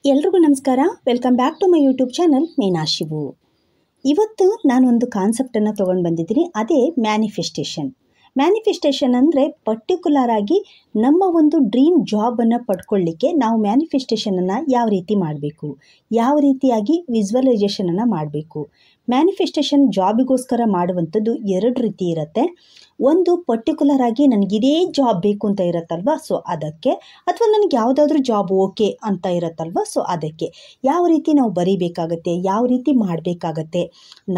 ಎಲ್ರಿಗೂ ನಮಸ್ಕಾರ. Welcome back to my YouTube channel Meenashivu. ಇವತ್ತು ನಾನೊಂದು ಕಾನ್ಸೆಪ್ಟನ್ನು ತೊಗೊಂಡು ಬಂದಿದ್ದೀನಿ. ಅದೇ ಮ್ಯಾನಿಫೆಸ್ಟೇಷನ್. ಮ್ಯಾನಿಫೆಸ್ಟೇಷನ್ ಅಂದರೆ ಪರ್ಟಿಕ್ಯುಲರ್ ಆಗಿ ನಮ್ಮ ಒಂದು ಡ್ರೀಮ್ ಜಾಬನ್ನು ಪಡ್ಕೊಳ್ಳಿಕ್ಕೆ ನಾವು ಮ್ಯಾನಿಫೆಸ್ಟೇಷನನ್ನು ಯಾವ ರೀತಿ ಮಾಡಬೇಕು, ಯಾವ ರೀತಿಯಾಗಿ ವಿಜುವಲೈಸೇಷನನ್ನು ಮಾಡಬೇಕು. ಮ್ಯಾನಿಫೆಸ್ಟೇಷನ್ ಜಾಬಿಗೋಸ್ಕರ ಮಾಡುವಂಥದ್ದು ಎರಡು ರೀತಿ ಇರುತ್ತೆ. ಒಂದು ಪರ್ಟಿಕ್ಯುಲರ್ ಆಗಿ ನನಗಿದೇ ಜಾಬ್ ಬೇಕು ಅಂತ ಇರುತ್ತಲ್ವ, ಸೊ ಅದಕ್ಕೆ, ಅಥವಾ ನನಗೆ ಯಾವುದಾದ್ರೂ ಜಾಬ್ ಓಕೆ ಅಂತ ಇರುತ್ತಲ್ವ, ಸೊ ಅದಕ್ಕೆ ಯಾವ ರೀತಿ ನಾವು ಬರೀಬೇಕಾಗತ್ತೆ, ಯಾವ ರೀತಿ ಮಾಡಬೇಕಾಗತ್ತೆ,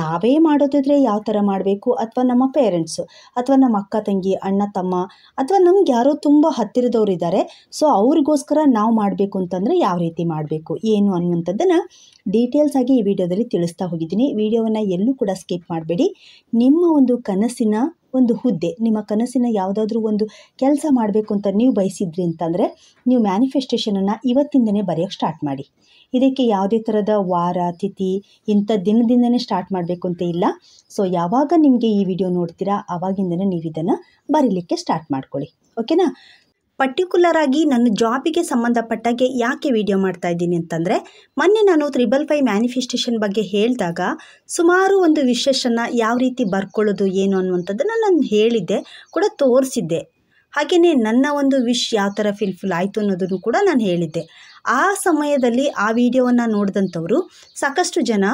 ನಾವೇ ಮಾಡೋದಿದ್ರೆ ಯಾವ ಥರ ಮಾಡಬೇಕು, ಅಥವಾ ನಮ್ಮ ಪೇರೆಂಟ್ಸು ಅಥವಾ ನಮ್ಮ ಅಕ್ಕ ತಂಗಿ ಅಣ್ಣ ತಮ್ಮ ಅಥವಾ ನಮ್ಗೆ ಯಾರೋ ತುಂಬ ಹತ್ತಿರದವ್ರು ಇದ್ದಾರೆ, ಸೊ ಅವ್ರಿಗೋಸ್ಕರ ನಾವು ಮಾಡಬೇಕು ಅಂತಂದರೆ ಯಾವ ರೀತಿ ಮಾಡಬೇಕು ಏನು ಅನ್ನುವಂಥದ್ದನ್ನು ಡೀಟೇಲ್ಸ್ ಆಗಿ ಈ ವಿಡಿಯೋದಲ್ಲಿ ತಿಳಿಸ್ತಾ ಹೋಗಿದ್ದೀನಿ. ವಿಡಿಯೋವನ್ನು ಎಲ್ಲೂ ಕೂಡ ಸ್ಕಿಪ್ ಮಾಡಬೇಡಿ. ನಿಮ್ಮ ಒಂದು ಕನಸಿನ ಒಂದು ಹುದ್ದೆ, ನಿಮ್ಮ ಕನಸಿನ ಯಾವುದಾದ್ರೂ ಒಂದು ಕೆಲಸ ಮಾಡಬೇಕು ಅಂತ ನೀವು ಬಯಸಿದ್ರಿ ಅಂತಂದರೆ ನೀವು ಮ್ಯಾನಿಫೆಸ್ಟೇಷನನ್ನು ಇವತ್ತಿಂದನೇ ಬರೆಯೋಕ್ಕೆ ಸ್ಟಾರ್ಟ್ ಮಾಡಿ. ಇದಕ್ಕೆ ಯಾವುದೇ ಥರದ ವಾರ ತಿಥಿ ಇಂಥ ದಿನದಿಂದನೇ ಸ್ಟಾರ್ಟ್ ಮಾಡಬೇಕು ಅಂತ ಇಲ್ಲ. ಸೊ ಯಾವಾಗ ನಿಮಗೆ ಈ ವಿಡಿಯೋ ನೋಡ್ತೀರಾ ಆವಾಗಿಂದನೇ ನೀವು ಇದನ್ನು ಬರೀಲಿಕ್ಕೆ ಸ್ಟಾರ್ಟ್ ಮಾಡ್ಕೊಳ್ಳಿ. ಓಕೆನಾ? ಪರ್ಟಿಕ್ಯುಲರ್ ಆಗಿ ನನ್ನ ಜಾಬಿಗೆ ಸಂಬಂಧಪಟ್ಟಾಗೆ ಯಾಕೆ ವಿಡಿಯೋ ಮಾಡ್ತಾ ಇದ್ದೀನಿ ಅಂತಂದರೆ, ಮೊನ್ನೆ ನಾನು 555 ಮ್ಯಾನಿಫೆಸ್ಟೇಷನ್ ಬಗ್ಗೆ ಹೇಳಿದಾಗ ಸುಮಾರು ಒಂದು ವಿಷಯವನ್ನು ಯಾವ ರೀತಿ ಬರ್ಕೊಳ್ಳೋದು ಏನು ಅನ್ನುವಂಥದ್ದನ್ನು ನಾನು ಹೇಳಿದ್ದೆ, ಕೂಡ ತೋರಿಸಿದ್ದೆ. ಹಾಗೆಯೇ ನನ್ನ ಒಂದು ವಿಶ್ ಯಾವ ಥರ ಫುಲ್ ಆಯಿತು ಅನ್ನೋದನ್ನು ಕೂಡ ನಾನು ಹೇಳಿದ್ದೆ. ಆ ಸಮಯದಲ್ಲಿ ಆ ವಿಡಿಯೋವನ್ನು ನೋಡಿದಂಥವರು ಸಾಕಷ್ಟು ಜನ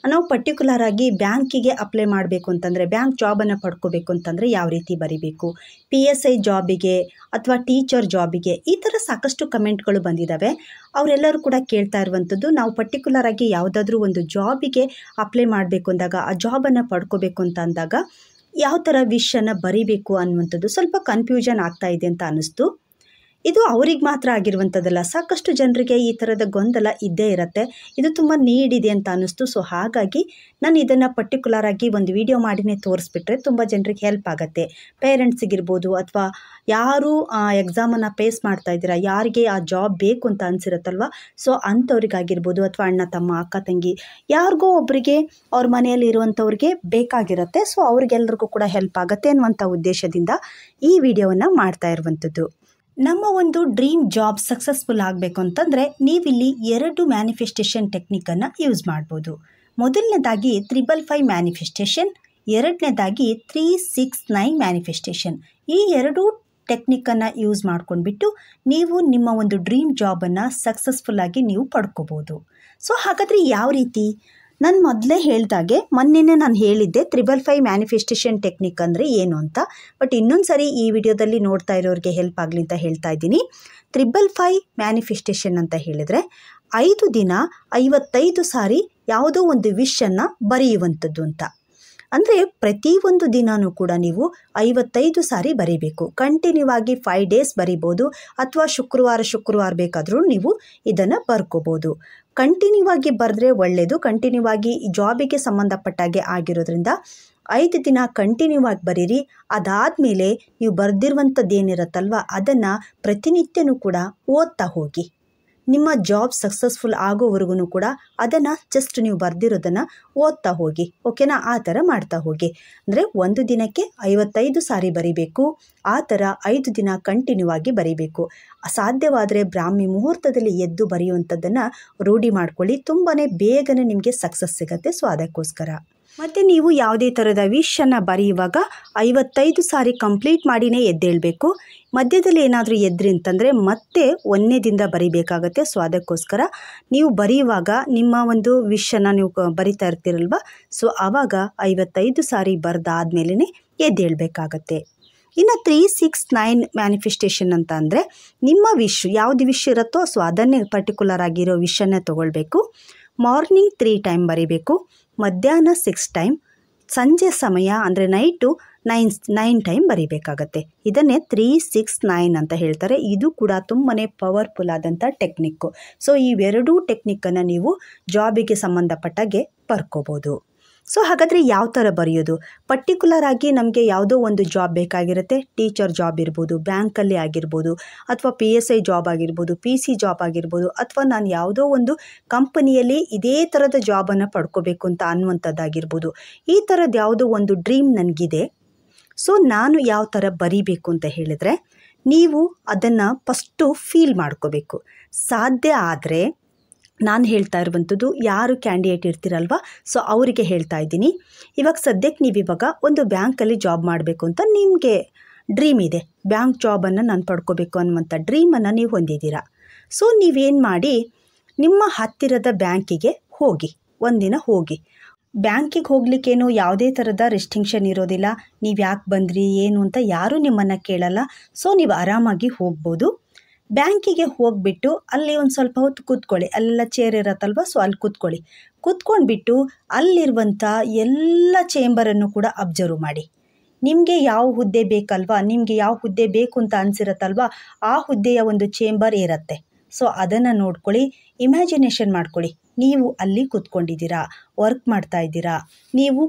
ನಾವು ಪರ್ಟಿಕ್ಯುಲರ್ ಆಗಿ ಬ್ಯಾಂಕಿಗೆ ಅಪ್ಲೈ ಮಾಡಬೇಕು ಅಂತಂದರೆ, ಬ್ಯಾಂಕ್ ಜಾಬನ್ನು ಪಡ್ಕೋಬೇಕು ಅಂತಂದರೆ ಯಾವ ರೀತಿ ಬರೀಬೇಕು, PSI ಜಾಬಿಗೆ ಅಥವಾ ಟೀಚರ್ ಜಾಬಿಗೆ, ಈ ಥರ ಸಾಕಷ್ಟು ಕಮೆಂಟ್ಗಳು ಬಂದಿದ್ದಾವೆ. ಅವರೆಲ್ಲರೂ ಕೂಡ ಕೇಳ್ತಾ ಇರುವಂಥದ್ದು, ನಾವು ಪರ್ಟಿಕ್ಯುಲರ್ ಆಗಿ ಯಾವುದಾದ್ರೂ ಒಂದು ಜಾಬಿಗೆ ಅಪ್ಲೈ ಮಾಡಬೇಕು ಅಂದಾಗ, ಆ ಜಾಬನ್ನು ಪಡ್ಕೋಬೇಕು ಅಂತ ಅಂದಾಗ ಯಾವ ಥರ ವಿಷನ್ನು ಬರೀಬೇಕು ಅನ್ನುವಂಥದ್ದು ಸ್ವಲ್ಪ ಕನ್ಫ್ಯೂಷನ್ ಆಗ್ತಾ ಇದೆ ಅಂತ ಅನ್ನಿಸ್ತು. ಇದು ಅವ್ರಿಗೆ ಮಾತ್ರ ಆಗಿರುವಂಥದ್ದಲ್ಲ, ಸಾಕಷ್ಟು ಜನರಿಗೆ ಈ ಥರದ ಗೊಂದಲ ಇದ್ದೇ ಇರುತ್ತೆ. ಇದು ತುಂಬ ನೀಡಿದೆ ಅಂತ ಅನ್ನಿಸ್ತು. ಸೊ ಹಾಗಾಗಿ ನಾನು ಇದನ್ನು ಪರ್ಟಿಕ್ಯುಲರ್ ಆಗಿ ಒಂದು ವಿಡಿಯೋ ಮಾಡಿನೇ ತೋರಿಸ್ಬಿಟ್ರೆ ತುಂಬ ಜನರಿಗೆ ಹೆಲ್ಪ್ ಆಗುತ್ತೆ. ಪೇರೆಂಟ್ಸಿಗಿರ್ಬೋದು ಅಥವಾ ಯಾರು ಎಕ್ಸಾಮನ್ನು ಫೇಸ್ ಮಾಡ್ತಾ ಇದ್ದೀರಾ, ಯಾರಿಗೆ ಆ ಜಾಬ್ ಬೇಕು ಅಂತ ಅನಿಸಿರುತ್ತಲ್ವ, ಸೊ ಅಂಥವ್ರಿಗಾಗಿರ್ಬೋದು ಅಥವಾ ಅಣ್ಣ ತಮ್ಮ ಅಕ್ಕ ತಂಗಿ ಯಾರಿಗೋ ಒಬ್ಬರಿಗೆ ಅವ್ರ ಮನೆಯಲ್ಲಿ ಇರುವಂಥವ್ರಿಗೆ ಬೇಕಾಗಿರುತ್ತೆ. ಸೊ ಅವ್ರಿಗೆಲ್ರಿಗೂ ಕೂಡ ಹೆಲ್ಪ್ ಆಗುತ್ತೆ ಅನ್ನುವಂಥ ಉದ್ದೇಶದಿಂದ ಈ ವಿಡಿಯೋವನ್ನು ಮಾಡ್ತಾ ಇರುವಂಥದ್ದು. ನಮ್ಮ ಒಂದು ಡ್ರೀಮ್ ಜಾಬ್ ಸಕ್ಸಸ್ಫುಲ್ ಆಗಬೇಕು ಅಂತಂದರೆ ನೀವಿಲ್ಲಿ 2 ಮ್ಯಾನಿಫೆಸ್ಟೇಷನ್ ಟೆಕ್ನಿಕನ್ನು ಯೂಸ್ ಮಾಡ್ಬೋದು. ಮೊದಲನೇದಾಗಿ 555 ಮ್ಯಾನಿಫೆಸ್ಟೇಷನ್, ಎರಡನೇದಾಗಿ 369 ಮ್ಯಾನಿಫೆಸ್ಟೇಷನ್. ಈ 2 ಟೆಕ್ನಿಕನ್ನು ಯೂಸ್ ಮಾಡ್ಕೊಂಡ್ಬಿಟ್ಟು ನೀವು ನಿಮ್ಮ ಒಂದು ಡ್ರೀಮ್ ಜಾಬನ್ನು ಸಕ್ಸಸ್ಫುಲ್ಲಾಗಿ ನೀವು ಪಡ್ಕೋಬೋದು. ಸೊ ಹಾಗಾದರೆ ಯಾವ ರೀತಿ? ನಾನು ಮೊದಲೇ ಹೇಳಿದಾಗೆ ಮೊನ್ನೆನೇ ನಾನು ಹೇಳಿದ್ದೆ 555 ಮ್ಯಾನಿಫೆಸ್ಟೇಷನ್ ಟೆಕ್ನಿಕ್ ಅಂದರೆ ಏನು ಅಂತ. ಬಟ್ ಇನ್ನೊಂದು ಸರಿ ಈ ವಿಡಿಯೋದಲ್ಲಿ ನೋಡ್ತಾ ಇರೋರಿಗೆ ಹೆಲ್ಪ್ ಆಗಲಿ ಅಂತ ಹೇಳ್ತಾ ಇದ್ದೀನಿ. 555 ಮ್ಯಾನಿಫೆಸ್ಟೇಷನ್ ಅಂತ ಹೇಳಿದರೆ 5 ದಿನ 55 ಸಾರಿ ಯಾವುದೋ ಒಂದು ವಿಷನ್ನು ಬರೆಯುವಂಥದ್ದು ಅಂತ. ಅಂದರೆ ಪ್ರತಿಯೊಂದು ದಿನವೂ ಕೂಡ ನೀವು 55 ಸಾರಿ ಬರೀಬೇಕು. ಕಂಟಿನ್ಯೂ ಆಗಿ 5 ಡೇಸ್ ಬರಿಬೋದು, ಅಥವಾ ಶುಕ್ರವಾರ ಬೇಕಾದರೂ ನೀವು ಇದನ್ನು ಬರ್ಕೋಬೋದು. ಕಂಟಿನ್ಯೂ ಆಗಿ ಬರೆದ್ರೆ ಒಳ್ಳೆಯದು. ಕಂಟಿನ್ಯೂ ಆಗಿ ಜಾಬಿಗೆ ಸಂಬಂಧಪಟ್ಟಾಗೆ ಆಗಿರೋದ್ರಿಂದ 5 ದಿನ ಕಂಟಿನ್ಯೂ ಆಗಿ ಬರೀರಿ. ಅದಾದಮೇಲೆ ನೀವು ಬರೆದಿರುವಂಥದ್ದು ಏನಿರುತ್ತಲ್ವ ಅದನ್ನು ಪ್ರತಿನಿತ್ಯನೂ ಕೂಡ ಓದ್ತಾ ಹೋಗಿ. ನಿಮ್ಮ ಜಾಬ್ ಸಕ್ಸಸ್ಫುಲ್ ಆಗೋವರೆಗೂ ಕೂಡ ಅದನ್ನು ಜಸ್ಟ್ ನೀವು ಬರೆದಿರೋದನ್ನು ಓದ್ತಾ ಹೋಗಿ. ಓಕೆನಾ? ಆ ಥರ ಮಾಡ್ತಾ ಹೋಗಿ. ಅಂದರೆ ಒಂದು ದಿನಕ್ಕೆ 55 ಸಾರಿ ಬರೀಬೇಕು. ಆ ಥರ 5 ದಿನ ಕಂಟಿನ್ಯೂ ಆಗಿ ಬರೀಬೇಕು. ಸಾಧ್ಯವಾದರೆ ಬ್ರಾಹ್ಮಿ ಮುಹೂರ್ತದಲ್ಲಿ ಎದ್ದು ಬರೆಯುವಂಥದ್ದನ್ನು ರೂಢಿ ಮಾಡ್ಕೊಳ್ಳಿ. ತುಂಬಾ ಬೇಗನೆ ನಿಮಗೆ ಸಕ್ಸಸ್ ಸಿಗುತ್ತೆ. ಸೊ ಅದಕ್ಕೋಸ್ಕರ ಮತ್ತು ನೀವು ಯಾವುದೇ ಥರದ ವಿಷನ್ನು ಬರೆಯುವಾಗ 55 ಸಾರಿ ಕಂಪ್ಲೀಟ್ ಮಾಡಿನೇ ಎದ್ದೇಳಬೇಕು. ಮಧ್ಯದಲ್ಲಿ ಏನಾದರೂ ಎದ್ರಿ ಅಂತಂದರೆ ಮತ್ತೆ 1ನೇ ದಿನದ ಬರೀಬೇಕಾಗತ್ತೆ. ಸೊ ಅದಕ್ಕೋಸ್ಕರ ನೀವು ಬರೆಯುವಾಗ ನಿಮ್ಮ ಒಂದು ವಿಷನ್ನು ನೀವು ಬರಿತಾ ಇರ್ತೀರಲ್ವ, ಸೊ ಆವಾಗ 55 ಸಾರಿ ಬರೆದಾದ್ಮೇಲೆ ಎದ್ದೇಳಬೇಕಾಗತ್ತೆ. ಇನ್ನು 369 ಮ್ಯಾನಿಫೆಸ್ಟೇಷನ್ ಅಂತ ಅಂದರೆ ನಿಮ್ಮ ವಿಶ್ ಯಾವುದು ವಿಶ್ ಇರುತ್ತೋ ಸೊ ಅದನ್ನೇ ಪರ್ಟಿಕ್ಯುಲರ್ ಆಗಿರೋ ವಿಷನ್ನೇ ತೊಗೊಳ್ಬೇಕು. ಮಾರ್ನಿಂಗ್ 3 ಟೈಮ್ ಬರೀಬೇಕು, ಮಧ್ಯಾಹ್ನ 6 ಟೈಮ್, ಸಂಜೆ ಸಮಯ ಅಂದರೆ ನೈಟು 9 ಟೈಮ್ ಬರೀಬೇಕಾಗತ್ತೆ. ಇದನ್ನೇ 369 ಅಂತ ಹೇಳ್ತಾರೆ. ಇದು ಕೂಡ ತುಂಬಾ ಪವರ್ಫುಲ್ ಆದಂಥ ಟೆಕ್ನಿಕ್ಕು. ಸೊ ಈ 2 ಟೆಕ್ನಿಕ್ಕನ್ನು ನೀವು ಜಾಬಿಗೆ ಸಂಬಂಧಪಟ್ಟಾಗೆ ಬರ್ಕೋಬೋದು. ಸೊ ಹಾಗಾದರೆ ಯಾವ ಥರ ಬರೆಯೋದು? ಪರ್ಟಿಕ್ಯುಲರ್ ಆಗಿ ನಮಗೆ ಯಾವುದೋ ಒಂದು ಜಾಬ್ ಬೇಕಾಗಿರುತ್ತೆ. ಟೀಚರ್ ಜಾಬ್ ಇರ್ಬೋದು, ಬ್ಯಾಂಕಲ್ಲಿ ಆಗಿರ್ಬೋದು, ಅಥವಾ PSI ಜಾಬ್ ಆಗಿರ್ಬೋದು, PC ಜಾಬ್ ಆಗಿರ್ಬೋದು, ಅಥವಾ ನಾನು ಯಾವುದೋ ಒಂದು ಕಂಪನಿಯಲ್ಲಿ ಇದೇ ಥರದ ಜಾಬನ್ನು ಪಡ್ಕೋಬೇಕು ಅಂತ ಅನ್ನುವಂಥದ್ದಾಗಿರ್ಬೋದು. ಈ ಥರದ್ದು ಯಾವುದೋ ಒಂದು ಡ್ರೀಮ್ ನನಗಿದೆ. ಸೊ ನಾನು ಯಾವ ಥರ ಬರೀಬೇಕು ಅಂತ ಹೇಳಿದರೆ, ನೀವು ಅದನ್ನು ಫಸ್ಟು ಫೀಲ್ ಮಾಡ್ಕೋಬೇಕು. ಸಾಧ್ಯ ಆದರೆ ನಾನು ಹೇಳ್ತಾ ಇರುವಂಥದ್ದು ಯಾರು ಕ್ಯಾಂಡಿಡೇಟ್ ಇರ್ತೀರಲ್ವ, ಸೊ ಅವರಿಗೆ ಹೇಳ್ತಾ ಇದ್ದೀನಿ. ಇವಾಗ ಸದ್ಯಕ್ಕೆ ನೀವಿವಾಗ ಒಂದು ಬ್ಯಾಂಕಲ್ಲಿ ಜಾಬ್ ಮಾಡಬೇಕು ಅಂತ ನಿಮಗೆ ಡ್ರೀಮ್ ಇದೆ. ಬ್ಯಾಂಕ್ ಜಾಬನ್ನು ನಾನು ಪಡ್ಕೋಬೇಕು ಅನ್ನುವಂಥ ಡ್ರೀಮನ್ನು ನೀವು ಹೊಂದಿದ್ದೀರಾ. ಸೊ ನೀವೇನು ಮಾಡಿ, ನಿಮ್ಮ ಹತ್ತಿರದ ಬ್ಯಾಂಕಿಗೆ ಹೋಗಿ, ಒಂದಿನ ಹೋಗಿ. ಬ್ಯಾಂಕಿಗೆ ಹೋಗ್ಲಿಕ್ಕೇನು ಯಾವುದೇ ಥರದ ರೆಸ್ಟ್ರಿಕ್ಷನ್ ಇರೋದಿಲ್ಲ. ನೀವು ಯಾಕೆ ಬಂದ್ರಿ ಏನು ಅಂತ ಯಾರೂ ನಿಮ್ಮನ್ನು ಕೇಳಲ್ಲ. ಸೊ ನೀವು ಆರಾಮಾಗಿ ಹೋಗ್ಬೋದು. ಬ್ಯಾಂಕಿಗೆ ಹೋಗಿಬಿಟ್ಟು ಅಲ್ಲಿ ಒಂದು ಸ್ವಲ್ಪ ಹೊತ್ತು ಕೂತ್ಕೊಳ್ಳಿ. ಅಲ್ಲೆಲ್ಲ ಚೇರ್ ಇರತ್ತಲ್ವ, ಸೊ ಅಲ್ಲಿ ಕೂತ್ಕೊಂಡ್ಬಿಟ್ಟು ಅಲ್ಲಿರುವಂಥ ಎಲ್ಲ ಚೇಂಬರನ್ನು ಕೂಡ ಅಬ್ಸರ್ವ್ ಮಾಡಿ. ನಿಮಗೆ ಯಾವ ಹುದ್ದೆ ಬೇಕಲ್ವಾ, ನಿಮಗೆ ಯಾವ ಹುದ್ದೆ ಬೇಕು ಅಂತ ಅನಿಸಿರತ್ತಲ್ವ, ಆ ಹುದ್ದೆಯ ಒಂದು ಚೇಂಬರ್ ಇರುತ್ತೆ. ಸೊ ಅದನ್ನು ನೋಡ್ಕೊಳ್ಳಿ, ಇಮ್ಯಾಜಿನೇಷನ್ ಮಾಡ್ಕೊಳ್ಳಿ. ನೀವು ಅಲ್ಲಿ ಕೂತ್ಕೊಂಡಿದ್ದೀರಾ, ವರ್ಕ್ ಮಾಡ್ತಾ ಇದ್ದೀರಾ, ನೀವು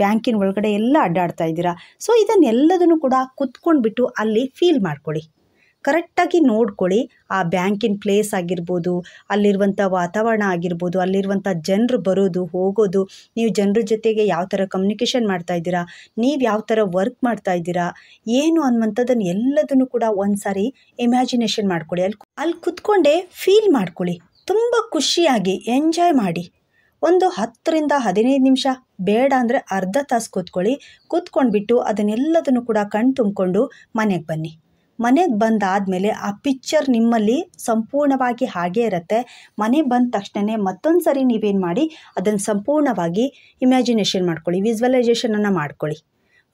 ಬ್ಯಾಂಕಿನ ಒಳಗಡೆ ಎಲ್ಲ ಅಡ್ಡಾಡ್ತಾ ಇದ್ದೀರಾ. ಸೊ ಇದನ್ನೆಲ್ಲದನ್ನು ಕೂಡ ಕೂತ್ಕೊಂಡ್ಬಿಟ್ಟು ಅಲ್ಲಿ ಫೀಲ್ ಮಾಡ್ಕೊಳ್ಳಿ. ಕರೆಕ್ಟಾಗಿ ನೋಡ್ಕೊಳ್ಳಿ. ಆ ಬ್ಯಾಂಕಿನ ಪ್ಲೇಸ್ ಆಗಿರ್ಬೋದು, ಅಲ್ಲಿರುವಂಥ ವಾತಾವರಣ ಆಗಿರ್ಬೋದು, ಅಲ್ಲಿರುವಂಥ ಜನರು ಬರೋದು ಹೋಗೋದು, ನೀವು ಜನರ ಜೊತೆಗೆ ಯಾವ ಥರ ಕಮ್ಯುನಿಕೇಷನ್ ಮಾಡ್ತಾ ಇದ್ದೀರಾ, ನೀವು ಯಾವ ಥರ ವರ್ಕ್ ಮಾಡ್ತಾ ಇದ್ದೀರಾ ಏನು ಅನ್ನುವಂಥದ್ದನ್ನು ಎಲ್ಲದನ್ನು ಕೂಡ ಒಂದು ಸಾರಿ ಇಮ್ಯಾಜಿನೇಷನ್ ಮಾಡ್ಕೊಳ್ಳಿ. ಅಲ್ಲಿ ಕೂತ್ಕೊಂಡೇ ಫೀಲ್ ಮಾಡ್ಕೊಳ್ಳಿ. ತುಂಬ ಖುಷಿಯಾಗಿ ಎಂಜಾಯ್ ಮಾಡಿ. ಒಂದು 10ರಿಂದ 15 ನಿಮಿಷ, ಬೇಡ ಅಂದರೆ ಅರ್ಧ ತಾಸು ಕೂತ್ಕೊಂಡ್ಬಿಟ್ಟು ಅದನ್ನೆಲ್ಲದನ್ನು ಕೂಡ ಕಣ್ಣು ತುಂಬಿಕೊಂಡು ಮನೆಗೆ ಬನ್ನಿ. ಮನೆಗೆ ಬಂದಾದಮೇಲೆ ಆ ಪಿಕ್ಚರ್ ನಿಮ್ಮಲ್ಲಿ ಸಂಪೂರ್ಣವಾಗಿ ಹಾಗೇ ಇರುತ್ತೆ. ಮನೆಗೆ ಬಂದ ತಕ್ಷಣ ಮತ್ತೊಂದು ಸರಿ ನೀವೇನು ಮಾಡಿ, ಅದನ್ನು ಸಂಪೂರ್ಣವಾಗಿ ಇಮ್ಯಾಜಿನೇಷನ್ ಮಾಡ್ಕೊಳ್ಳಿ, ವಿಜುವಲೈಸೇಷನನ್ನು ಮಾಡ್ಕೊಳ್ಳಿ.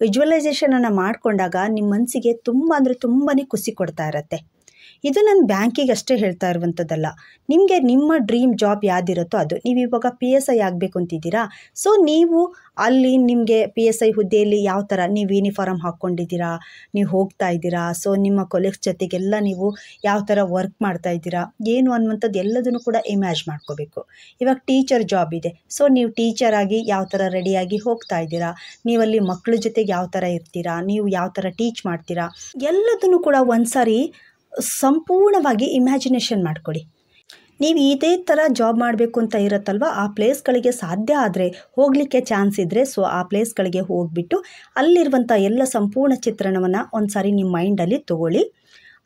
ವಿಜುವಲೈಸೇಷನನ್ನು ಮಾಡಿಕೊಂಡಾಗ ನಿಮ್ಮ ಮನಸ್ಸಿಗೆ ತುಂಬ ಅಂದರೆ ತುಂಬಾ ಖುಷಿ ಕೊಡ್ತಾ ಇರುತ್ತೆ. ಇದು ನಾನು ಬ್ಯಾಂಕಿಗೆ ಅಷ್ಟೇ ಹೇಳ್ತಾ ಇರುವಂಥದ್ದಲ್ಲ. ನಿಮಗೆ ನಿಮ್ಮ ಡ್ರೀಮ್ ಜಾಬ್ ಯಾವುದಿರುತ್ತೋ ಅದು. ನೀವು ಇವಾಗ PSI ಆಗಬೇಕು ಅಂತಿದ್ದೀರಾ. ಸೊ ನೀವು ಅಲ್ಲಿ ನಿಮಗೆ PSI ಹುದ್ದೆಯಲ್ಲಿ ಯಾವ ಥರ ನೀವು ಯೂನಿಫಾರ್ಮ್ ಹಾಕ್ಕೊಂಡಿದ್ದೀರಾ, ನೀವು ಹೋಗ್ತಾ ಇದ್ದೀರಾ, ಸೊ ನಿಮ್ಮ ಕೊಲೀಗ್ಸ್ ಜೊತೆಗೆಲ್ಲ ನೀವು ಯಾವ ಥರ ವರ್ಕ್ ಮಾಡ್ತಾ ಇದ್ದೀರಾ ಏನು ಅನ್ನುವಂಥದ್ದು ಎಲ್ಲದನ್ನು ಕೂಡ ಇಮ್ಯಾಜ್ ಮಾಡ್ಕೋಬೇಕು. ಇವಾಗ ಟೀಚರ್ ಜಾಬ್ ಇದೆ. ಸೊ ನೀವು ಟೀಚರಾಗಿ ಯಾವ ಥರ ರೆಡಿಯಾಗಿ ಹೋಗ್ತಾ ಇದ್ದೀರಾ, ನೀವಲ್ಲಿ ಮಕ್ಕಳ ಜೊತೆಗೆ ಯಾವ ಥರ ಇರ್ತೀರಾ, ನೀವು ಯಾವ ಥರ ಟೀಚ್ ಮಾಡ್ತೀರಾ, ಎಲ್ಲದನ್ನು ಕೂಡ ಒಂದು ಸಾರಿ ಸಂಪೂರ್ಣವಾಗಿ ಇಮ್ಯಾಜಿನೇಷನ್ ಮಾಡ್ಕೊಳ್ಳಿ. ನೀವು ಇದೇ ಥರ ಜಾಬ್ ಮಾಡಬೇಕು ಅಂತ ಇರುತ್ತಲ್ವ, ಆ ಪ್ಲೇಸ್ಗಳಿಗೆ ಸಾಧ್ಯ ಆದರೆ ಹೋಗಲಿಕ್ಕೆ ಚಾನ್ಸ್ ಇದ್ದರೆ ಸೊ ಆ ಪ್ಲೇಸ್ಗಳಿಗೆ ಹೋಗಿಬಿಟ್ಟು ಅಲ್ಲಿರುವಂಥ ಎಲ್ಲ ಸಂಪೂರ್ಣ ಚಿತ್ರಣವನ್ನು ಒಂದು ಸಾರಿ ನಿಮ್ಮ ಮೈಂಡಲ್ಲಿ ತೊಗೊಳ್ಳಿ.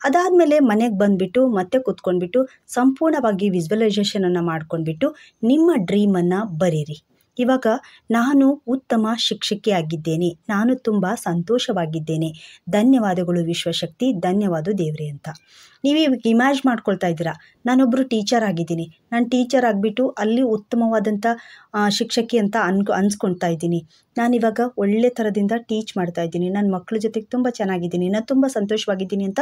ಅದಾದಮೇಲೆ ಮನೆಗೆ ಬಂದುಬಿಟ್ಟು ಮತ್ತೆ ಕೂತ್ಕೊಂಡ್ಬಿಟ್ಟು ಸಂಪೂರ್ಣವಾಗಿ ವಿಜುವಲೈಸೇಷನನ್ನು ಮಾಡ್ಕೊಂಡ್ಬಿಟ್ಟು ನಿಮ್ಮ ಡ್ರೀಮನ್ನು ಬರೀರಿ. ಇವಾಗ ನಾನು ಉತ್ತಮ ಶಿಕ್ಷಕಿಯಾಗಿದ್ದೇನೆ, ನಾನು ತುಂಬ ಸಂತೋಷವಾಗಿದ್ದೇನೆ, ಧನ್ಯವಾದಗಳು ವಿಶ್ವಶಕ್ತಿ, ಧನ್ಯವಾದ ದೇವ್ರೆ ಅಂತ ನೀವು ಇವಾಗ ಇಮ್ಯಾಜ್ ಮಾಡ್ಕೊಳ್ತಾ ಇದ್ದೀರಾ. ನಾನೊಬ್ಬರು ಟೀಚರ್ ಆಗಿದ್ದೀನಿ, ನಾನು ಟೀಚರ್ ಆಗಿಬಿಟ್ಟು ಅಲ್ಲಿ ಉತ್ತಮವಾದಂಥ ಶಿಕ್ಷಕಿ ಅಂತ ಅನ್ಸ್ಕೊಳ್ತಾ ಇದ್ದೀನಿ. ನಾನಿವಾಗ ಒಳ್ಳೆ ಥರದಿಂದ ಟೀಚ್ ಮಾಡ್ತಾ ಇದ್ದೀನಿ, ನನ್ನ ಮಕ್ಕಳ ಜೊತೆಗೆ ತುಂಬ ಚೆನ್ನಾಗಿದ್ದೀನಿ, ನಾನು ತುಂಬ ಸಂತೋಷವಾಗಿದ್ದೀನಿ ಅಂತ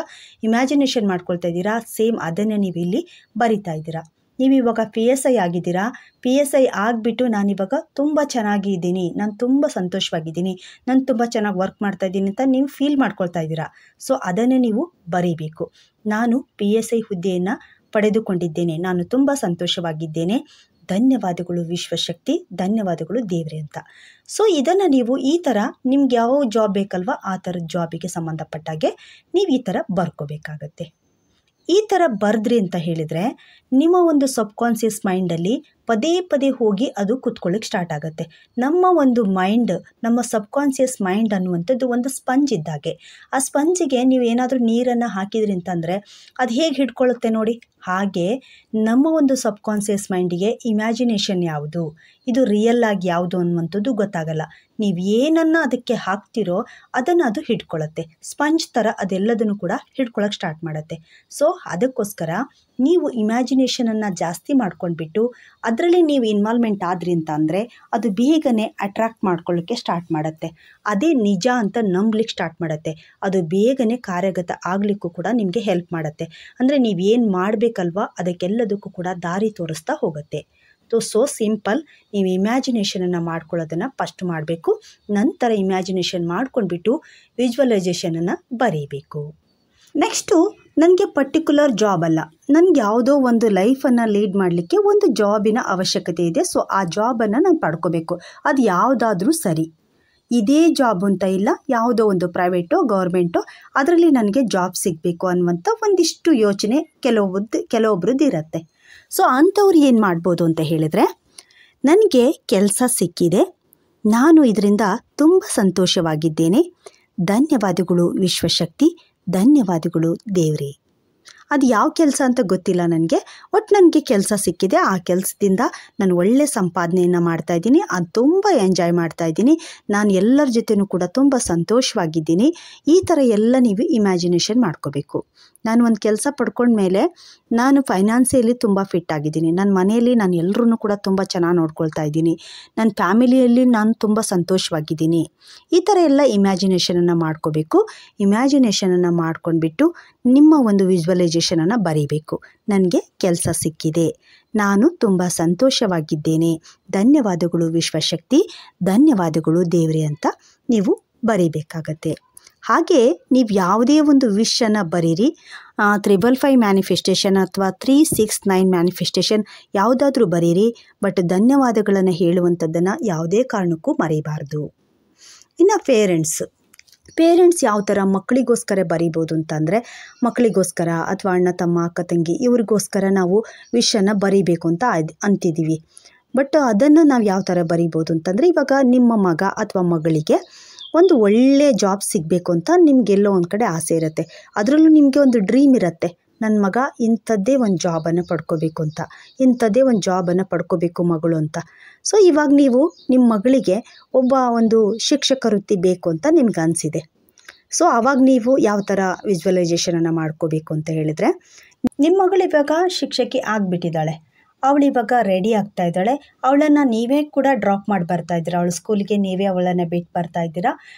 ಇಮ್ಯಾಜಿನೇಷನ್ ಮಾಡ್ಕೊಳ್ತಾ ಇದ್ದೀರಾ. ಸೇಮ್ ಅದನ್ನೇ ನೀವು ಇಲ್ಲಿ ಬರಿತಾ ಇದ್ದೀರಾ. ನೀವು ಇವಾಗ PSI ಆಗಿದ್ದೀರಾ. PSI ಆಗಿಬಿಟ್ಟು ನಾನಿವಾಗ ತುಂಬ ಚೆನ್ನಾಗಿ ಇದ್ದೀನಿ, ನಾನು ತುಂಬ ಸಂತೋಷವಾಗಿದ್ದೀನಿ, ನಾನು ತುಂಬ ಚೆನ್ನಾಗಿ ವರ್ಕ್ ಮಾಡ್ತಾ ಇದ್ದೀನಿ ಅಂತ ನೀವು ಫೀಲ್ ಮಾಡ್ಕೊಳ್ತಾ ಇದ್ದೀರಾ. ಸೊ ಅದನ್ನೇ ನೀವು ಬರೀಬೇಕು. ನಾನು PSI ಹುದ್ದೆಯನ್ನು ಪಡೆದುಕೊಂಡಿದ್ದೇನೆ, ನಾನು ತುಂಬ ಸಂತೋಷವಾಗಿದ್ದೇನೆ, ಧನ್ಯವಾದಗಳು ವಿಶ್ವಶಕ್ತಿ, ಧನ್ಯವಾದಗಳು ದೇವ್ರೆ ಅಂತ. ಸೊ ಇದನ್ನು ನೀವು ಈ ಥರ ನಿಮ್ಗೆ ಯಾವ ಜಾಬ್ ಬೇಕಲ್ವ ಆ ಥರದ ಜಾಬಿಗೆ ಸಂಬಂಧಪಟ್ಟಾಗೆ ನೀವು ಈ ಥರ ಬರ್ಕೋಬೇಕಾಗತ್ತೆ. ಈ ಥರ ಬರೆದ್ರಿ ಅಂತ ಹೇಳಿದರೆ ನಿಮ್ಮ ಒಂದು ಸಬ್ಕಾನ್ಷಿಯಸ್ ಮೈಂಡಲ್ಲಿ ಪದೇ ಪದೇ ಹೋಗಿ ಅದು ಕೂತ್ಕೊಳ್ಳಿಕ್ಕೆ ಸ್ಟಾರ್ಟ್ ಆಗುತ್ತೆ. ನಮ್ಮ ಒಂದು ಮೈಂಡ್, ನಮ್ಮ ಸಬ್ಕಾನ್ಷಿಯಸ್ ಮೈಂಡ್ ಅನ್ನುವಂಥದ್ದು ಒಂದು ಸ್ಪಂಜ್ ಇದ್ದಾಗೆ. ಆ ಸ್ಪಂಜಿಗೆ ನೀವು ಏನಾದರೂ ನೀರನ್ನು ಹಾಕಿದ್ರಿ ಅಂತಂದರೆ ಅದು ಹೇಗೆ ಹಿಡ್ಕೊಳ್ಳುತ್ತೆ ನೋಡಿ, ಹಾಗೆ ನಮ್ಮ ಒಂದು ಸಬ್ಕಾನ್ಷಿಯಸ್ ಮೈಂಡಿಗೆ ಇಮ್ಯಾಜಿನೇಷನ್ ಯಾವುದು, ಇದು ರಿಯಲ್ ಆಗಿ ಯಾವುದು ಅನ್ನುವಂಥದ್ದು ಗೊತ್ತಾಗಲ್ಲ. ನೀವು ಏನನ್ನು ಅದಕ್ಕೆ ಹಾಕ್ತಿರೋ ಅದನ್ನು ಅದು ಹಿಡ್ಕೊಳ್ಳುತ್ತೆ. ಸ್ಪಂಜ್ ಥರ ಅದೆಲ್ಲದನ್ನು ಕೂಡ ಹಿಡ್ಕೊಳ್ಳೋಕೆ ಸ್ಟಾರ್ಟ್ ಮಾಡುತ್ತೆ. ಸೊ ಅದಕ್ಕೋಸ್ಕರ ನೀವು ಇಮ್ಯಾಜಿನೇಷನನ್ನು ಜಾಸ್ತಿ ಮಾಡ್ಕೊಂಡ್ಬಿಟ್ಟು ಅದರಲ್ಲಿ ನೀವು ಇನ್ವಾಲ್ವ್ಮೆಂಟ್ ಆದ್ರಿ ಅಂತ ಅಂದರೆ ಅದು ಬೇಗನೆ ಅಟ್ರಾಕ್ಟ್ ಮಾಡ್ಕೊಳ್ಳೋಕ್ಕೆ ಸ್ಟಾರ್ಟ್ ಮಾಡುತ್ತೆ. ಅದೇ ನಿಜ ಅಂತ ನಂಬಲಿಕ್ಕೆ ಸ್ಟಾರ್ಟ್ ಮಾಡುತ್ತೆ. ಅದು ಬೇಗನೆ ಕಾರ್ಯಗತ ಆಗಲಿಕ್ಕೂ ಕೂಡ ನಿಮಗೆ ಹೆಲ್ಪ್ ಮಾಡುತ್ತೆ. ಅಂದರೆ ನೀವೇನು ಮಾಡಬೇಕಲ್ವ ಅದಕ್ಕೆಲ್ಲದಕ್ಕೂ ಕೂಡ ದಾರಿ ತೋರಿಸ್ತಾ ಹೋಗುತ್ತೆ. ಸೊ ಸಿಂಪಲ್, ನೀವು ಇಮ್ಯಾಜಿನೇಷನನ್ನು ಮಾಡ್ಕೊಳ್ಳೋದನ್ನು ಫಸ್ಟ್ ಮಾಡಬೇಕು. ನಂತರ ಇಮ್ಯಾಜಿನೇಷನ್ ಮಾಡ್ಕೊಂಡ್ಬಿಟ್ಟು ವಿಜುವಲೈಸೇಷನನ್ನು ಬರೀಬೇಕು. ನೆಕ್ಸ್ಟು ನನಗೆ ಪರ್ಟಿಕ್ಯುಲರ್ ಜಾಬ್ ಅಲ್ಲ, ನನಗೆ ಯಾವುದೋ ಒಂದು ಲೈಫನ್ನು ಲೀಡ್ ಮಾಡಲಿಕ್ಕೆ ಒಂದು ಜಾಬಿನ ಅವಶ್ಯಕತೆ ಇದೆ. ಸೊ ಆ ಜಾಬನ್ನು ನಾನು ಪಡ್ಕೋಬೇಕು. ಅದು ಯಾವುದಾದ್ರೂ ಸರಿ, ಇದೇ ಜಾಬ್ ಅಂತ ಇಲ್ಲ, ಯಾವುದೋ ಒಂದು ಪ್ರೈವೇಟೋ ಗೌರ್ಮೆಂಟೋ ಅದರಲ್ಲಿ ನನಗೆ ಜಾಬ್ ಸಿಗಬೇಕು ಅನ್ನುವಂಥ ಒಂದಿಷ್ಟು ಯೋಚನೆ ಕೆಲವೊಬ್ರದ್ದು ಇರುತ್ತೆ. ಸೊ ಅಂಥವ್ರು ಏನು ಮಾಡ್ಬೋದು ಅಂತ ಹೇಳಿದರೆ, ನನಗೆ ಕೆಲಸ ಸಿಕ್ಕಿದೆ, ನಾನು ಇದರಿಂದ ತುಂಬ ಸಂತೋಷವಾಗಿದ್ದೇನೆ, ಧನ್ಯವಾದಗಳು ವಿಶ್ವಶಕ್ತಿ, ಧನ್ಯವಾದಗಳು ದೇವ್ರೆ ಅದು ಯಾವ ಕೆಲಸ ಅಂತ ಗೊತ್ತಿಲ್ಲ ನನಗೆ. ಒಟ್ಟು ನನಗೆ ಕೆಲಸ ಸಿಕ್ಕಿದೆ. ಆ ಕೆಲಸದಿಂದ ನಾನು ಒಳ್ಳೆ ಸಂಪಾದನೆಯನ್ನು ಮಾಡ್ತಾಯಿದ್ದೀನಿ. ಅದು ತುಂಬ ಎಂಜಾಯ್ ಮಾಡ್ತಾಯಿದ್ದೀನಿ. ನಾನು ಎಲ್ಲರ ಜೊತೆನೂ ಕೂಡ ತುಂಬ ಸಂತೋಷವಾಗಿದ್ದೀನಿ. ಈ ಥರ ಎಲ್ಲ ನೀವು ಇಮ್ಯಾಜಿನೇಷನ್ ಮಾಡ್ಕೋಬೇಕು. ನಾನು ಒಂದು ಕೆಲಸ ಪಡ್ಕೊಂಡ್ಮೇಲೆ ನಾನು ಫೈನಾನ್ಸಿಯಲಿ ತುಂಬ ಫಿಟ್ ಆಗಿದ್ದೀನಿ. ನನ್ನ ಮನೆಯಲ್ಲಿ ನಾನು ಎಲ್ಲರೂ ಕೂಡ ತುಂಬ ಚೆನ್ನಾಗಿ ನೋಡ್ಕೊಳ್ತಾ ಇದ್ದೀನಿ. ನನ್ನ ಫ್ಯಾಮಿಲಿಯಲ್ಲಿ ನಾನು ತುಂಬ ಸಂತೋಷವಾಗಿದ್ದೀನಿ. ಈ ಥರ ಎಲ್ಲ ಇಮ್ಯಾಜಿನೇಷನನ್ನು ಮಾಡ್ಕೋಬೇಕು. ಇಮ್ಯಾಜಿನೇಷನನ್ನು ಮಾಡ್ಕೊಂಡ್ಬಿಟ್ಟು ನಿಮ್ಮ ಒಂದು ವಿಜುವಲೈಸೇಷನನ್ನು ಬರೀಬೇಕು. ನನಗೆ ಕೆಲಸ ಸಿಕ್ಕಿದೆ, ನಾನು ತುಂಬ ಸಂತೋಷವಾಗಿದ್ದೇನೆ, ಧನ್ಯವಾದಗಳು ವಿಶ್ವಶಕ್ತಿ, ಧನ್ಯವಾದಗಳು ದೇವರೇ ಅಂತ ನೀವು ಬರೀಬೇಕಾಗತ್ತೆ. ಹಾಗೆ ನೀವು ಯಾವುದೇ ಒಂದು ವಿಷನ್ನು ಬರೀರಿ. 555 ಮ್ಯಾನಿಫೆಸ್ಟೇಷನ್ ಅಥವಾ 369 ಮ್ಯಾನಿಫೆಸ್ಟೇಷನ್ ಯಾವುದಾದ್ರೂ ಬರೀರಿ. ಬಟ್ ಧನ್ಯವಾದಗಳನ್ನು ಹೇಳುವಂಥದ್ದನ್ನು ಯಾವುದೇ ಕಾರಣಕ್ಕೂ ಮರೀಬಾರ್ದು. ಇನ್ನು ಪೇರೆಂಟ್ಸ್ ಯಾವ ಥರ ಮಕ್ಕಳಿಗೋಸ್ಕರ ಬರೀಬೋದು ಅಂತಂದರೆ, ಮಕ್ಕಳಿಗೋಸ್ಕರ ಅಥವಾ ಅಣ್ಣ ತಮ್ಮ ಅಕ್ಕ ತಂಗಿ ಇವ್ರಿಗೋಸ್ಕರ ನಾವು ವಿಷನ್ನು ಬರೀಬೇಕು ಅಂತ ಅಂತಿದ್ದೀವಿ. ಬಟ್ ಅದನ್ನು ನಾವು ಯಾವ ಥರ ಬರೀಬೋದು ಅಂತಂದರೆ, ಇವಾಗ ನಿಮ್ಮ ಮಗ ಅಥವಾ ಮಗಳಿಗೆ ಒಂದು ಒಳ್ಳೆಯ ಜಾಬ್ ಸಿಗಬೇಕು ಅಂತ ನಿಮಗೆಲ್ಲೋ ಒಂದು ಕಡೆ ಆಸೆ ಇರುತ್ತೆ. ಅದರಲ್ಲೂ ನಿಮಗೆ ಒಂದು ಡ್ರೀಮ್ ಇರುತ್ತೆ, ನನ್ನ ಮಗ ಇಂಥದ್ದೇ ಒಂದು ಜಾಬನ್ನು ಪಡ್ಕೋಬೇಕು ಅಂತ, ಇಂಥದ್ದೇ ಒಂದು ಜಾಬನ್ನು ಪಡ್ಕೋಬೇಕು ಮಗಳು ಅಂತ. ಸೊ ಇವಾಗ ನೀವು ನಿಮ್ಮ ಮಗಳಿಗೆ ಒಂದು ಶಿಕ್ಷಕ ವೃತ್ತಿ ಬೇಕು ಅಂತ ನಿಮ್ಗೆ ಅನಿಸಿದೆ. ಸೊ ಆವಾಗ ನೀವು ಯಾವ ಥರ ವಿಜುವಲೈಸೇಷನನ್ನು ಮಾಡ್ಕೋಬೇಕು ಅಂತ ಹೇಳಿದರೆ, ನಿಮ್ಮ ಮಗಳು ಇವಾಗ ಶಿಕ್ಷಕಿ ಆಗಿಬಿಟ್ಟಿದ್ದಾಳೆ, ಅವಳಿವಾಗ ರೆಡಿ ಆಗ್ತಾ ಇದ್ದಾಳೆ. ಅವಳನ್ನು ನೀವೇ ಕೂಡ ಡ್ರಾಪ್ ಮಾಡಿ ಬರ್ತಾ ಇದ್ದೀರಾ, ಅವಳ ಸ್ಕೂಲಿಗೆ ನೀವೇ ಅವಳನ್ನು ಬಿಟ್ಟು ಬರ್ತಾ ಇದ್ದೀರಾ.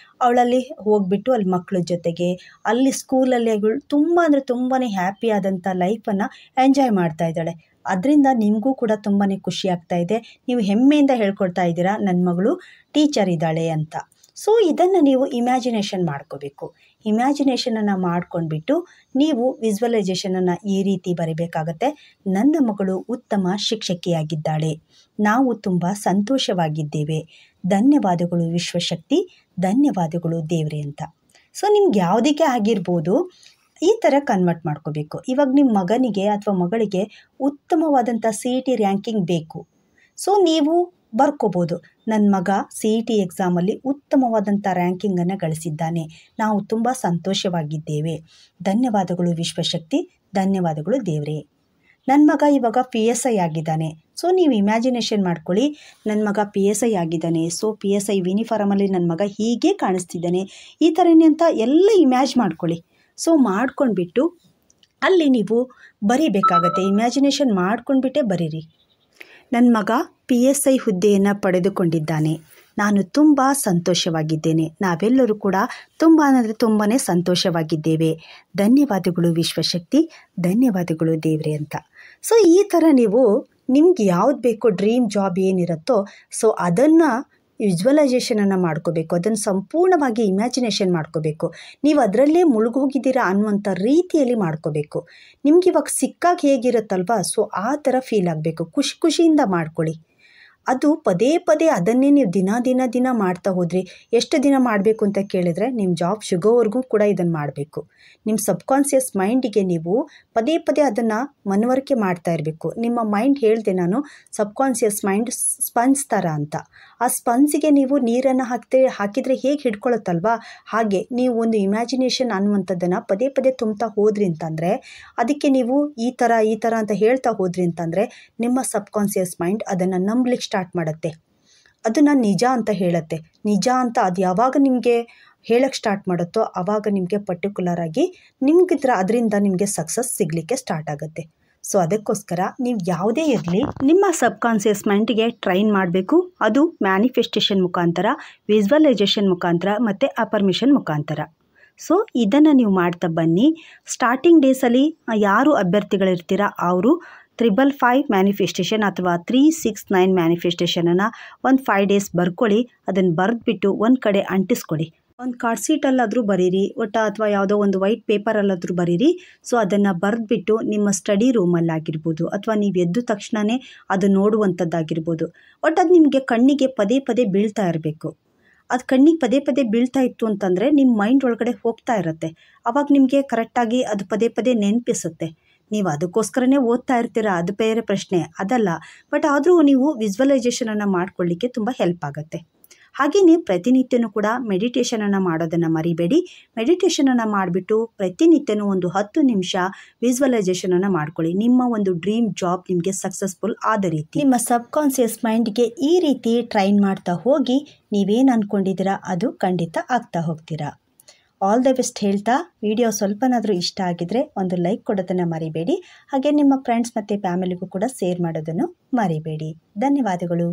ಅವಳಲ್ಲಿ ಹೋಗಿಬಿಟ್ಟು ಅಲ್ಲಿ ಮಕ್ಕಳ ಜೊತೆಗೆ ಅಲ್ಲಿ ಸ್ಕೂಲಲ್ಲಿ ಅವಳು ತುಂಬ ಅಂದರೆ ತುಂಬಾ ಹ್ಯಾಪಿ ಆದಂಥ ಲೈಫನ್ನು ಎಂಜಾಯ್ ಮಾಡ್ತಾ ಇದ್ದಾಳೆ. ಅದರಿಂದ ನಿಮಗೂ ಕೂಡ ತುಂಬಾ ಖುಷಿ ಆಗ್ತಾ ಇದೆ. ನೀವು ಹೆಮ್ಮೆಯಿಂದ ಹೇಳ್ಕೊಳ್ತಾ ಇದ್ದೀರಾ ನನ್ನ ಮಗಳು ಟೀಚರ್ ಇದ್ದಾಳೆ ಅಂತ. ಸೊ ಇದನ್ನು ನೀವು ಇಮ್ಯಾಜಿನೇಷನ್ ಮಾಡ್ಕೋಬೇಕು. ಇಮ್ಯಾಜಿನೇಷನನ್ನು ಮಾಡ್ಕೊಂಡ್ಬಿಟ್ಟು ನೀವು ವಿಜುವಲೈಸೇಷನನ್ನು ಈ ರೀತಿ ಬರೀಬೇಕಾಗತ್ತೆ. ನನ್ನ ಮಗಳು ಉತ್ತಮ ಶಿಕ್ಷಕಿಯಾಗಿದ್ದಾಳೆ, ನಾವು ತುಂಬ ಸಂತೋಷವಾಗಿದ್ದೇವೆ, ಧನ್ಯವಾದಗಳು ವಿಶ್ವಶಕ್ತಿ, ಧನ್ಯವಾದಗಳು ದೇವರೇ ಅಂತ. ಸೊ ನಿಮ್ಗೆ ಯಾವುದಕ್ಕೆ ಆಗಿರ್ಬೋದು, ಈ ಥರ ಕನ್ವರ್ಟ್ ಮಾಡ್ಕೋಬೇಕು. ಇವಾಗ ನಿಮ್ಮ ಮಗನಿಗೆ ಅಥವಾ ಮಗಳಿಗೆ ಉತ್ತಮವಾದಂಥ CET ರ್ಯಾಂಕಿಂಗ್ ಬೇಕು. ಸೊ ನೀವು ಬರ್ಕೋಬೋದು, ನನ್ನ ಮಗ CET ಎಕ್ಸಾಮಲ್ಲಿ ಉತ್ತಮವಾದಂಥ ರ್ಯಾಂಕಿಂಗನ್ನು ಗಳಿಸಿದ್ದಾನೆ, ನಾವು ತುಂಬ ಸಂತೋಷವಾಗಿದ್ದೇವೆ, ಧನ್ಯವಾದಗಳು ವಿಶ್ವಶಕ್ತಿ, ಧನ್ಯವಾದಗಳು ದೇವರೇ. ನನ್ನ ಮಗ ಇವಾಗ PSI ಆಗಿದ್ದಾನೆ. ಸೊ ನೀವು ಇಮ್ಯಾಜಿನೇಷನ್ ಮಾಡ್ಕೊಳ್ಳಿ, ನನ್ನ ಮಗ PSI ಆಗಿದ್ದಾನೆ. ಸೊ PSI ಯೂನಿಫಾರ್ಮಲ್ಲಿ ನನ್ನ ಮಗ ಹೀಗೆ ಕಾಣಿಸ್ತಿದ್ದಾನೆ, ಈ ಥರನೇ ಅಂತ ಎಲ್ಲ ಇಮ್ಯಾಜ್ ಮಾಡ್ಕೊಳ್ಳಿ. ಸೊ ಮಾಡ್ಕೊಂಡ್ಬಿಟ್ಟು ಅಲ್ಲಿ ನೀವು ಬರೀಬೇಕಾಗತ್ತೆ. ಇಮ್ಯಾಜಿನೇಷನ್ ಮಾಡ್ಕೊಂಡ್ಬಿಟ್ಟೇ ಬರೀರಿ. ನನ್ನ ಮಗ PSI ಹುದ್ದೆಯನ್ನು ಪಡೆದುಕೊಂಡಿದ್ದಾನೆ, ನಾನು ತುಂಬ ಸಂತೋಷವಾಗಿದ್ದೇನೆ, ನಾವೆಲ್ಲರೂ ಕೂಡ ತುಂಬ ಅಂದರೆ ತುಂಬಾ ಸಂತೋಷವಾಗಿದ್ದೇವೆ, ಧನ್ಯವಾದಗಳು ವಿಶ್ವಶಕ್ತಿ, ಧನ್ಯವಾದಗಳು ದೇವರೇ ಅಂತ. ಸೊ ಈ ಥರ ನೀವು ನಿಮ್ಗೆ ಯಾವ್ದು ಬೇಕೋ ಡ್ರೀಮ್ ಜಾಬ್ ಏನಿರುತ್ತೋ ಸೊ ಅದನ್ನು ವಿಜುವಲೈಸೇಷನನ್ನು ಮಾಡ್ಕೋಬೇಕು. ಅದನ್ನು ಸಂಪೂರ್ಣವಾಗಿ ಇಮ್ಯಾಜಿನೇಷನ್ ಮಾಡ್ಕೋಬೇಕು. ನೀವು ಅದರಲ್ಲೇ ಮುಳುಗೋಗಿದ್ದೀರಾ ಅನ್ನುವಂಥ ರೀತಿಯಲ್ಲಿ ಮಾಡ್ಕೋಬೇಕು. ನಿಮ್ಗೆ ಇವಾಗ ಸಿಕ್ಕಾಗ ಹೇಗಿರುತ್ತಲ್ವ, ಸೊ ಆ ಥರ ಫೀಲ್ ಆಗಬೇಕು. ಖುಷಿಯಿಂದ ಮಾಡ್ಕೊಳ್ಳಿ. ಅದು ಪದೇ ಪದೇ ಅದನ್ನೇ ನೀವು ದಿನ ಮಾಡ್ತಾ ಹೋದ್ರಿ. ಎಷ್ಟು ದಿನ ಮಾಡಬೇಕು ಅಂತ ಕೇಳಿದರೆ, ನಿಮ್ಮ ಜಾಬ್ ಸಿಗೋವರೆಗೂ ಕೂಡ ಇದನ್ನು ಮಾಡಬೇಕು. ನಿಮ್ಮ ಸಬ್ಕಾನ್ಷಿಯಸ್ ಮೈಂಡಿಗೆ ನೀವು ಪದೇ ಅದನ್ನು ಮನವರಿಕೆ ಮಾಡ್ತಾ ಇರಬೇಕು. ನಿಮ್ಮ ಮೈಂಡ್ ಹೇಳಿದೆ ನಾನು, ಸಬ್ಕಾನ್ಷಿಯಸ್ ಮೈಂಡ್ ಸ್ಪಂಜ್ ಥರ ಅಂತ. ಆ ಸ್ಪಂಜಿಗೆ ನೀವು ನೀರನ್ನು ಹಾಕಿದರೆ ಹೇಗೆ ಹಿಡ್ಕೊಳ್ಳುತ್ತಲ್ವಾ, ಹಾಗೆ ನೀವು ಒಂದು ಇಮ್ಯಾಜಿನೇಷನ್ ಅನ್ನುವಂಥದ್ದನ್ನು ಪದೇ ತುಂಬ್ತಾ ಹೋದ್ರಿ ಅಂತಂದರೆ, ಅದಕ್ಕೆ ನೀವು ಈ ಥರ ಅಂತ ಹೇಳ್ತಾ ಹೋದ್ರಿ ಅಂತಂದರೆ, ನಿಮ್ಮ ಸಬ್ಕಾನ್ಷಿಯಸ್ ಮೈಂಡ್ ಅದನ್ನು ನಂಬಲಿಕ್ಕೆ ಸ್ಟಾರ್ಟ್ ಮಾಡುತ್ತೆ. ಅದನ್ನು ನಿಜ ಅಂತ ಹೇಳುತ್ತೆ. ನಿಜ ಅಂತ ಅದು ಯಾವಾಗ ನಿಮಗೆ ಹೇಳಕ್ಕೆ ಸ್ಟಾರ್ಟ್ ಮಾಡುತ್ತೋ ಆವಾಗ ನಿಮಗೆ ಪರ್ಟಿಕ್ಯುಲರ್ ಆಗಿ ಅದರಿಂದ ನಿಮಗೆ ಸಕ್ಸಸ್ ಸಿಗಲಿಕ್ಕೆ ಸ್ಟಾರ್ಟ್ ಆಗುತ್ತೆ. ಸೊ ಅದಕ್ಕೋಸ್ಕರ ನೀವು ಯಾವುದೇ ಇರಲಿ, ನಿಮ್ಮ ಸಬ್ಕಾನ್ಷಿಯಸ್ ಮೈಂಡಿಗೆ ಟ್ರೈನ್ ಮಾಡಬೇಕು. ಅದು ಮ್ಯಾನಿಫೆಸ್ಟೇಷನ್ ಮುಖಾಂತರ, ವಿಜುವಲೈಸೇಷನ್ ಮುಖಾಂತರ ಮತ್ತು ಅಫರ್ಮೇಷನ್ ಮುಖಾಂತರ. ಸೊ ಇದನ್ನು ನೀವು ಮಾಡ್ತಾ ಬನ್ನಿ. ಸ್ಟಾರ್ಟಿಂಗ್ ಡೇಸಲ್ಲಿ ಯಾರು ಅಭ್ಯರ್ಥಿಗಳಿರ್ತೀರ ಅವರು 555 ಮ್ಯಾನಿಫೆಸ್ಟೇಷನ್ ಅಥವಾ 369 ಮ್ಯಾನಿಫೆಸ್ಟೇಷನನ್ನು ಒಂದು 5 ಡೇಸ್ ಬರ್ಕೊಳ್ಳಿ. ಅದನ್ನು ಬರೆದ್ಬಿಟ್ಟು ಒಂದು ಕಡೆ ಅಂಟಿಸ್ಕೊಳ್ಳಿ. ಒಂದು ಕಾರ್ಡ್ ಶೀಟಲ್ಲಾದರೂ ಬರೀರಿ, ಅಥವಾ ಯಾವುದೋ ಒಂದು ವೈಟ್ ಪೇಪರಲ್ಲಾದರೂ ಬರೀರಿ. ಸೊ ಅದನ್ನು ಬರೆದ್ಬಿಟ್ಟು ನಿಮ್ಮ ಸ್ಟಡಿ ರೂಮಲ್ಲಾಗಿರ್ಬೋದು ಅಥವಾ ನೀವು ಎದ್ದ ತಕ್ಷಣವೇ ಅದು ನೋಡುವಂಥದ್ದಾಗಿರ್ಬೋದು, ಅದು ನಿಮಗೆ ಕಣ್ಣಿಗೆ ಪದೇ ಬೀಳ್ತಾ ಇರಬೇಕು. ಅದು ಕಣ್ಣಿಗೆ ಪದೇ ಬೀಳ್ತಾ ಇತ್ತು ಅಂತಂದರೆ ನಿಮ್ಮ ಮೈಂಡ್ ಒಳಗಡೆ ಹೋಗ್ತಾ ಇರುತ್ತೆ. ಆವಾಗ ನಿಮಗೆ ಕರೆಕ್ಟಾಗಿ ಅದು ಪದೇ ನೆನಪಿಸುತ್ತೆ. ನೀವು ಅದಕ್ಕೋಸ್ಕರನೇ ಓದ್ತಾ ಇರ್ತೀರ, ಅದು ಬೇರೆ ಪ್ರಶ್ನೆ, ಅದಲ್ಲ. ಬಟ್ ಆದರೂ ನೀವು ವಿಜುವಲೈಸೇಷನನ್ನು ಮಾಡ್ಕೊಳ್ಳಿಕ್ಕೆ ತುಂಬ ಹೆಲ್ಪ್ ಆಗುತ್ತೆ. ಹಾಗೆಯೇ ಪ್ರತಿನಿತ್ಯನೂ ಕೂಡ ಮೆಡಿಟೇಷನನ್ನು ಮಾಡೋದನ್ನು ಮರಿಬೇಡಿ. ಮೆಡಿಟೇಷನನ್ನು ಮಾಡಿಬಿಟ್ಟು ಪ್ರತಿನಿತ್ಯನೂ ಒಂದು 10 ನಿಮಿಷ ವಿಜುವಲೈಸೇಷನನ್ನು ಮಾಡ್ಕೊಳ್ಳಿ. ನಿಮ್ಮ ಒಂದು ಡ್ರೀಮ್ ಜಾಬ್ ನಿಮಗೆ ಸಕ್ಸಸ್ಫುಲ್ ಆದ ರೀತಿ ನಿಮ್ಮ ಸಬ್ಕಾನ್ಷಿಯಸ್ ಮೈಂಡ್ಗೆ ಈ ರೀತಿ ಟ್ರೈನ್ ಮಾಡ್ತಾ ಹೋಗಿ ನೀವೇನು ಅಂದ್ಕೊಂಡಿದ್ದೀರಾ ಅದು ಖಂಡಿತ ಆಗ್ತಾ ಹೋಗ್ತೀರಾ. ಆಲ್ ದ ಬೆಸ್ಟ್ ಹೇಳ್ತಾ, ವಿಡಿಯೋ ಸ್ವಲ್ಪನಾದರೂ ಇಷ್ಟ ಆಗಿದ್ರೆ ಒಂದು ಲೈಕ್ ಕೊಡೋದನ್ನು ಮರಿಬೇಡಿ. ಹಾಗೆ ನಿಮ್ಮ ಫ್ರೆಂಡ್ಸ್ ಮತ್ತು ಫ್ಯಾಮಿಲಿಗೂ ಕೂಡ ಶೇರ್ ಮಾಡೋದನ್ನು ಮರಿಬೇಡಿ. ಧನ್ಯವಾದಗಳು.